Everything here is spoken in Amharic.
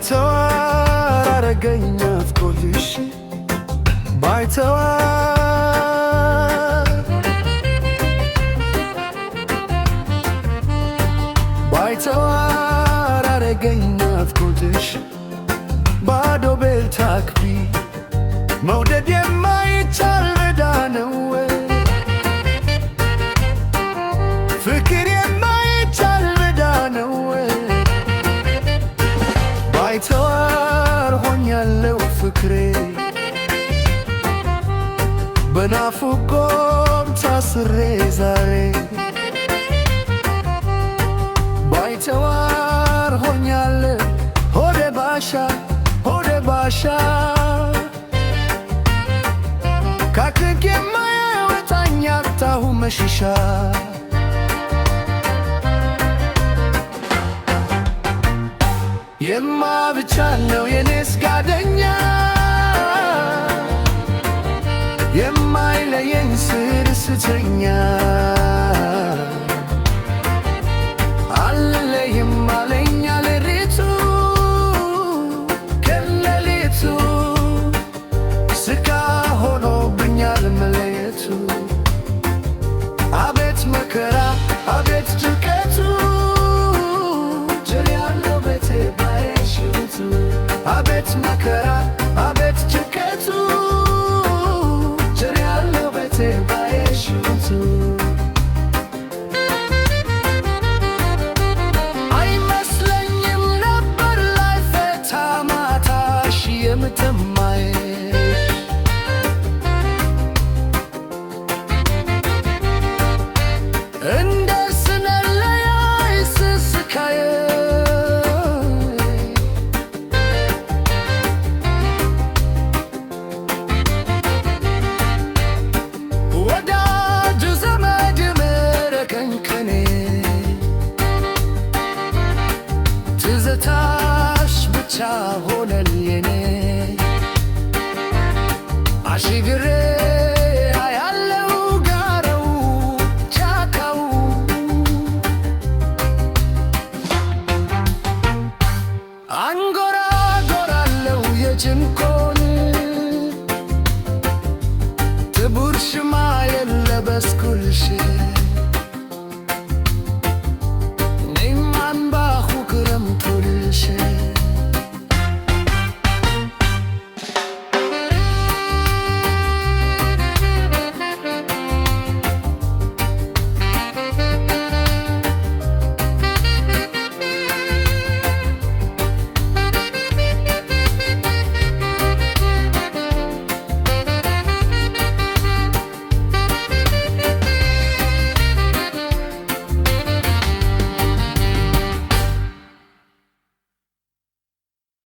ባይተዋር አረገኝ ናፍቆትሽ ባይተዋር ባይተዋር አረገኝ ናፍቆትሽ ባዶ ቤት ታክቢ መውደድ የማይቻል ዕዳ ነው ፍቅር የማይቻል ዕዳ ነው ባይተዋር ሆኛለሁ ፍቅሬ በናፍቆት ታስሬ ዛሬ ባይተዋር ሆኛለሁ ሆዴ ባሻ ካክክ የማያወጣኝ አጣሁ መሸሻ የማ ብቻ ነው የኔስ ጓደኛ የማይለየኝ ስደስተኛ አልለይም አለኝ ሌሊቱ ከሌሊቱ ስቃ ሆኖብኛል መለየቱ አቤት መከራ አቤት ጭንቀቱ አቤት መከራ አቤት ጭንቀቱ ጭር ያለው ቤቴ ባየሽቱ አይመስለኝም ነበር ላይ ፈታ ማታሽ የምትማይ እንደ ስነለያይ ስስካየ ትዝታሽ ብቻ